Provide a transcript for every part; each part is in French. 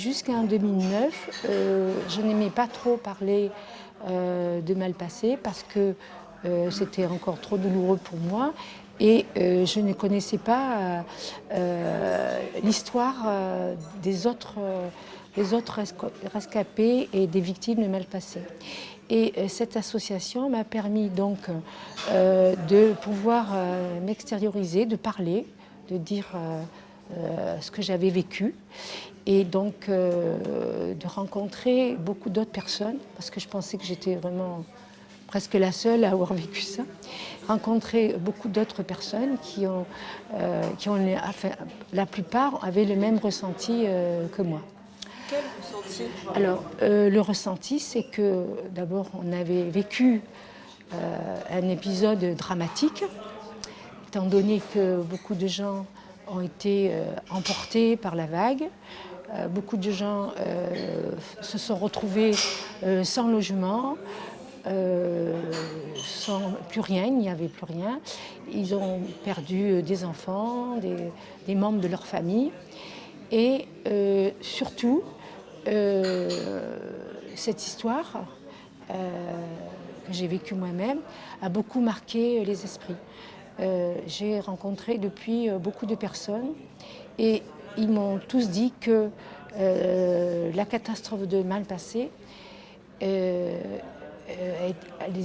Jusqu'en 2009, je n'aimais pas trop parler de mal passé parce que c'était encore trop douloureux pour moi et je ne connaissais pas l'histoire des autres rescapés et des victimes de mal passé. Et cette association m'a permis donc de pouvoir m'extérioriser, de parler, de dire ce que j'avais vécu et donc de rencontrer beaucoup d'autres personnes parce que je pensais que j'étais vraiment presque la seule à avoir vécu ça. Rencontrer beaucoup d'autres personnes qui ont enfin, la plupart avaient le même ressenti que moi. Quel ressenti? Alors, le ressenti, c'est que d'abord, on avait vécu un épisode dramatique, étant donné que beaucoup de gens ont été emportés par la vague. Beaucoup de gens se sont retrouvés sans logement, sans plus rien, il n'y avait plus rien. Ils ont perdu des enfants, des membres de leur famille. Et surtout, cette histoire que j'ai vécue moi-même a beaucoup marqué les esprits. J'ai rencontré depuis beaucoup de personnes et ils m'ont tous dit que la catastrophe de Malpasset les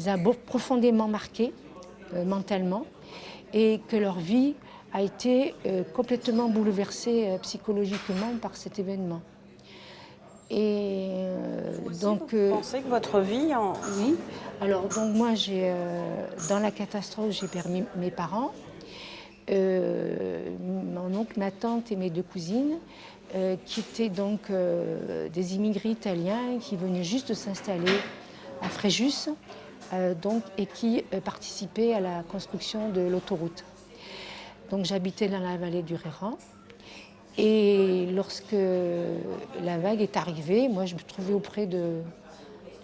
a profondément marqués mentalement et que leur vie a été complètement bouleversée psychologiquement par cet événement. Et donc, vous pensez que votre vie Oui. Alors donc moi dans la catastrophe j'ai perdu mes parents, mon oncle, ma tante et mes deux cousines, qui étaient donc des immigrés italiens qui venaient juste de s'installer à Fréjus, et qui participaient à la construction de l'autoroute. Donc j'habitais dans la vallée du Réran. Et lorsque la vague est arrivée, moi je me trouvais auprès de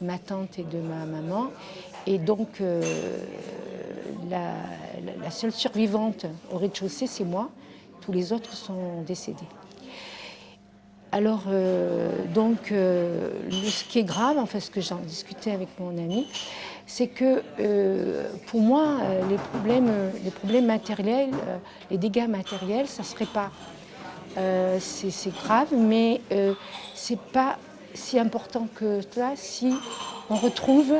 ma tante et de ma maman. Et donc la seule survivante au rez-de-chaussée, c'est moi. Tous les autres sont décédés. Alors ce qui est grave, enfin ce que j'en discutais avec mon ami, c'est que pour moi les problèmes matériels, les dégâts matériels, ça se répare. C'est grave, mais c'est pas si important que ça si on retrouve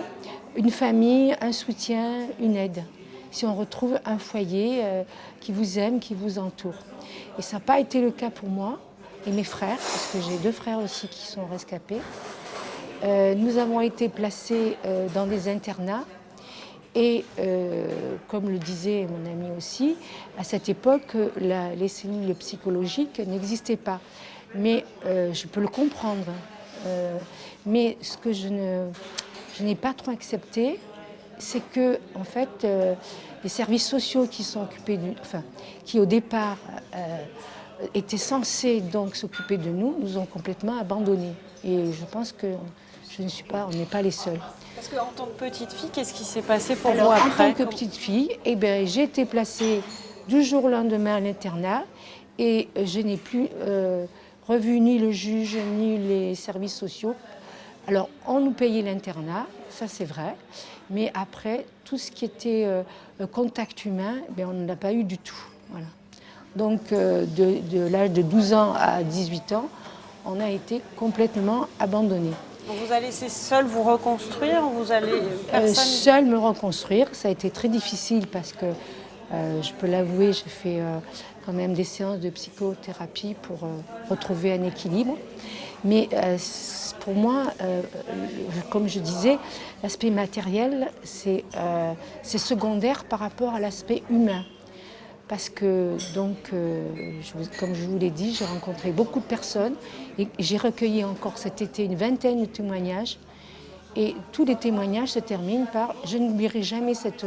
une famille, un soutien, une aide. Si on retrouve un foyer qui vous aime, qui vous entoure. Et ça n'a pas été le cas pour moi et mes frères, parce que j'ai deux frères aussi qui sont rescapés. Nous avons été placés dans des internats. Et comme le disait mon ami aussi, à cette époque, les cellules psychologiques n'existaient pas. Mais je peux le comprendre. Mais ce que je n'ai pas trop accepté, c'est que, en fait, les services sociaux qui sont occupés, qui au départ étaient censés donc s'occuper de nous, nous ont complètement abandonnés. Et je pense que on n'est pas les seuls. Parce qu'en tant que petite fille, qu'est-ce qui s'est passé pour Alors, vous après? En tant que petite fille, j'ai été placée du jour au lendemain à l'internat et je n'ai plus revu ni le juge ni les services sociaux. Alors, on nous payait l'internat, ça c'est vrai, mais après, tout ce qui était contact humain, on ne l'a pas eu du tout. Voilà. Donc, de l'âge de 12 ans à 18 ans, on a été complètement abandonnés. On vous a laissé seule vous reconstruire, Seule me reconstruire, ça a été très difficile parce que, je peux l'avouer, j'ai fait quand même des séances de psychothérapie pour retrouver un équilibre. Mais pour moi, comme je disais, l'aspect matériel, c'est secondaire par rapport à l'aspect humain. Parce que, comme je vous l'ai dit, j'ai rencontré beaucoup de personnes et j'ai recueilli encore cet été une vingtaine de témoignages. Et tous les témoignages se terminent par « je n'oublierai jamais cette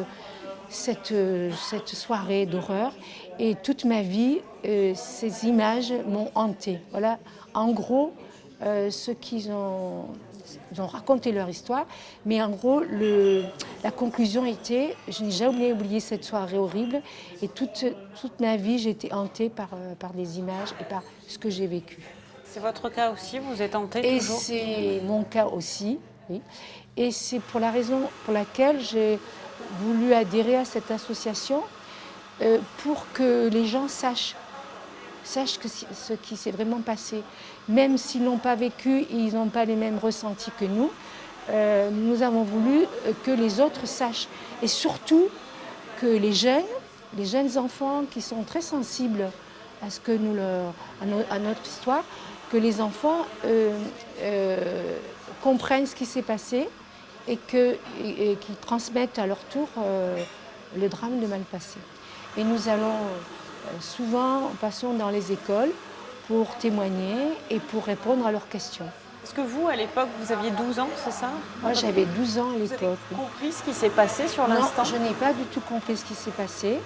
soirée d'horreur et toute ma vie, ces images m'ont hantée ». Voilà, en gros, ceux qui ont raconté leur histoire, mais en gros, la conclusion était « je n'ai jamais oublié cette soirée horrible et toute ma vie, j'ai été hantée par des images et par ce que j'ai vécu ». C'est votre cas aussi, vous êtes hantée Et toujours? c'est mon cas aussi, oui. Et c'est pour la raison pour laquelle j'ai voulu adhérer à cette association, pour que les gens sachent ce qui s'est vraiment passé. Même s'ils n'ont pas vécu, ils n'ont pas les mêmes ressentis que nous. Nous avons voulu que les autres sachent. Et surtout que les jeunes enfants qui sont très sensibles à ce que à notre histoire, que les enfants comprennent ce qui s'est passé et qu'ils transmettent à leur tour le drame de Malpassé. Et nous allons souvent, passons dans les écoles pour témoigner et pour répondre à leurs questions. Est-ce que vous, à l'époque, vous aviez 12 ans, c'est ça? Moi, j'avais 12 ans à Vous avez l'époque. compris ce qui s'est passé sur Non, l'instant? je n'ai pas du tout compris ce qui s'est passé,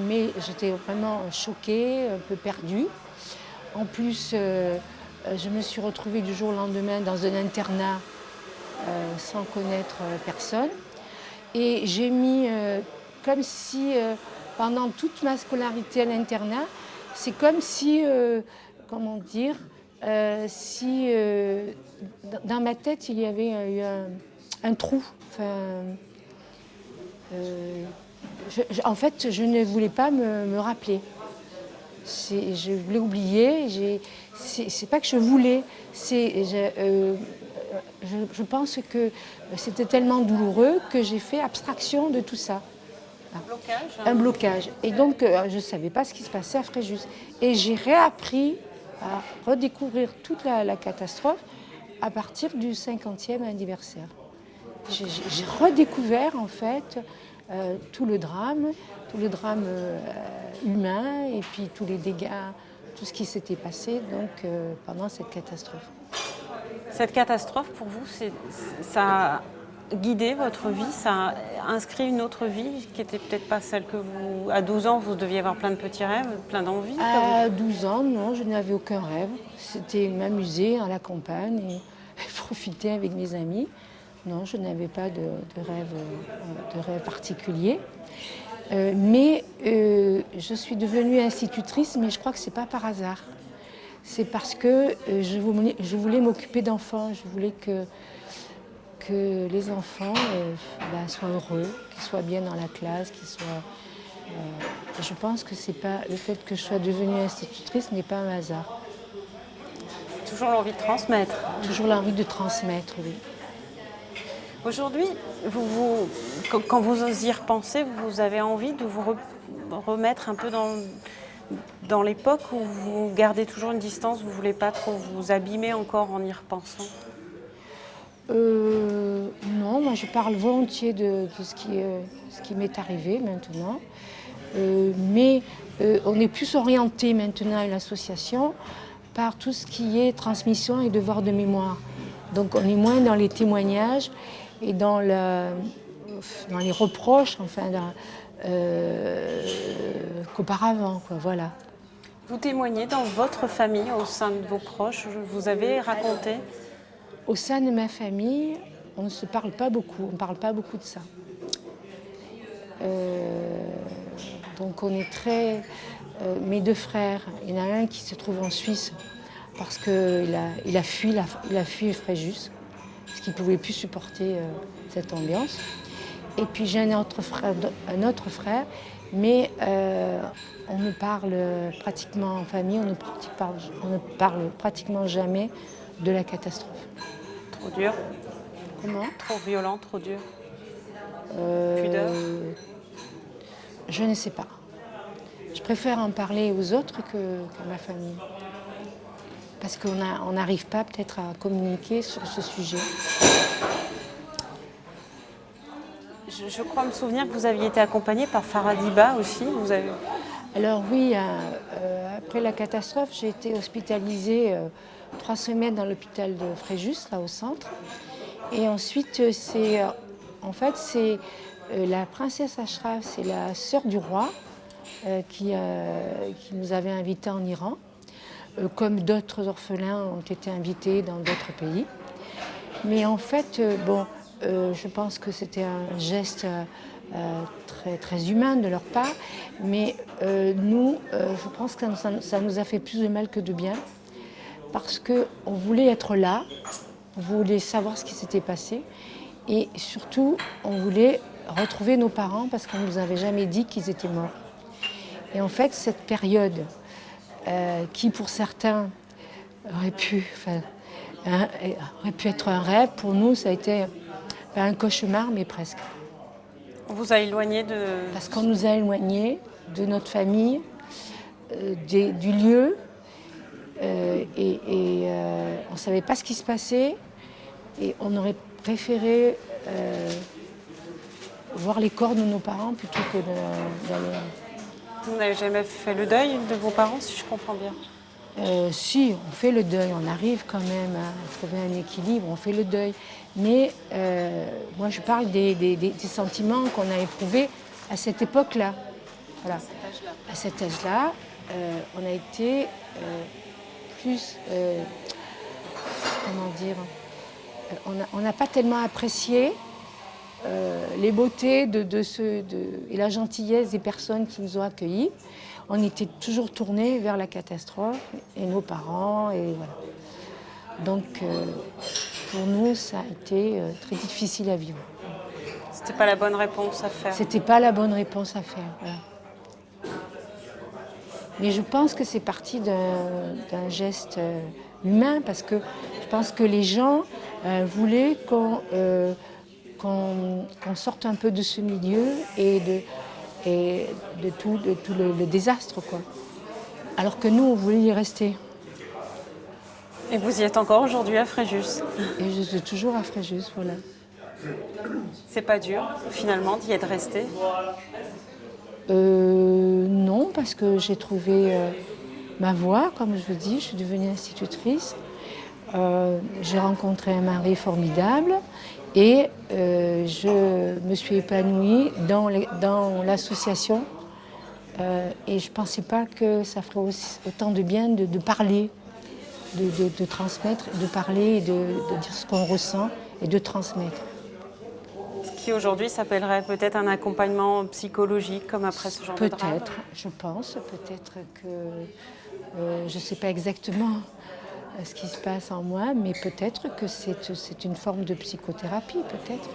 mais j'étais vraiment choquée, un peu perdue. En plus, je me suis retrouvée du jour au lendemain dans un internat sans connaître personne. Et j'ai mis comme si, pendant toute ma scolarité à l'internat, c'est comme si, comment dire, si dans ma tête il y avait eu un trou. Enfin, en fait, je ne voulais pas me rappeler. Je voulais oublier. C'est pas que je voulais. Je pense que c'était tellement douloureux que j'ai fait abstraction de tout ça. Un blocage? Un blocage. Et donc, je ne savais pas ce qui se passait à Fréjus. Et j'ai réappris à redécouvrir toute la catastrophe à partir du 50e anniversaire. J'ai redécouvert, en fait, tout le drame humain et puis tous les dégâts, tout ce qui s'était passé donc, pendant cette catastrophe. Cette catastrophe, pour vous, ça a guidé votre vie, ça a inscrit une autre vie qui n'était peut-être pas celle que vous... À 12 ans, vous deviez avoir plein de petits rêves, plein d'envies. À 12 ans, non, je n'avais aucun rêve. C'était m'amuser à la campagne et profiter avec mes amis. Non, je n'avais pas de rêve particulier. Mais je suis devenue institutrice, mais je crois que ce n'est pas par hasard. C'est parce que je voulais m'occuper d'enfants. Je voulais que les enfants soient heureux, qu'ils soient bien dans la classe, qu'ils soient... je pense que c'est pas, le fait que je sois devenue institutrice n'est pas un hasard. Toujours l'envie de transmettre. Toujours l'envie de transmettre, oui. Aujourd'hui, quand vous y repensez, vous avez envie de vous remettre un peu dans l'époque où vous gardez toujours une distance, vous ne voulez pas trop vous abîmer encore en y repensant? Non, moi je parle volontiers de ce qui m'est arrivé maintenant. Mais on est plus orienté maintenant à l'association par tout ce qui est transmission et devoir de mémoire. Donc on est moins dans les témoignages et dans les reproches, enfin, qu'auparavant, quoi, voilà. Vous témoignez dans votre famille, au sein de vos proches, vous avez raconté? Au sein de ma famille, on ne se parle pas beaucoup, on ne parle pas beaucoup de ça. Donc on est très... mes deux frères, il y en a un qui se trouve en Suisse parce qu'il a fui Fréjus, parce qu'il ne pouvait plus supporter cette ambiance. Et puis j'ai un autre frère, mais on ne parle pratiquement en famille, on ne parle pratiquement jamais de la catastrophe. Trop dur? Comment? Trop violent, trop dur? Pudeur? Je ne sais pas. Je préfère en parler aux autres qu'à ma famille. Parce qu'on n'arrive pas peut-être à communiquer sur ce sujet. Je crois me souvenir que vous aviez été accompagnée par Faradiba aussi. Alors oui, après la catastrophe, j'ai été hospitalisée 3 semaines dans l'hôpital de Fréjus, là au centre. Et ensuite, c'est la princesse Ashraf, c'est la sœur du roi qui nous avait invités en Iran, comme d'autres orphelins ont été invités dans d'autres pays. Mais en fait, je pense que c'était un geste très, très humain de leur part. Mais nous, je pense que ça nous a fait plus de mal que de bien. Parce qu'on voulait être là, on voulait savoir ce qui s'était passé. Et surtout, on voulait retrouver nos parents parce qu'on ne nous avait jamais dit qu'ils étaient morts. Et en fait, cette période, qui pour certains aurait pu être un rêve, pour nous, ça a été un cauchemar, mais presque. On vous a éloigné de... Parce qu'on nous a éloignés de notre famille, du lieu, et on ne savait pas ce qui se passait, et on aurait préféré voir les corps de nos parents plutôt que d'aller... Vous n'avez jamais fait le deuil de vos parents, si je comprends bien? Si, on fait le deuil, on arrive quand même à trouver un équilibre, on fait le deuil. Mais moi, je parle des sentiments qu'on a éprouvés à cette époque-là. Voilà. À cet âge-là, on a été plus... comment dire, on n'a pas tellement apprécié les beautés et la gentillesse des personnes qui nous ont accueillis. On était toujours tournés vers la catastrophe et nos parents. Et voilà. Donc pour nous, ça a été très difficile à vivre. C'était pas la bonne réponse à faire. C'était pas la bonne réponse à faire. Voilà. Mais je pense que c'est parti d'un geste humain parce que je pense que les gens voulaient qu'on sorte un peu de ce milieu et de tout le désastre, quoi. Alors que nous, on voulait y rester. Et vous y êtes encore aujourd'hui à Fréjus? Et je suis toujours à Fréjus, voilà. C'est pas dur, finalement, d'y être resté? Non, parce que j'ai trouvé ma voie, comme je vous dis, je suis devenue institutrice. J'ai rencontré un mari formidable et je me suis épanouie dans l'association. Et je ne pensais pas que ça ferait autant de bien de parler, de transmettre, de parler, et de dire ce qu'on ressent et de transmettre. Ce qui aujourd'hui s'appellerait peut-être un accompagnement psychologique, comme après ce genre de drame? Peut-être, je pense, peut-être que je ne sais pas exactement ce qui se passe en moi, mais peut-être que c'est une forme de psychothérapie, peut-être.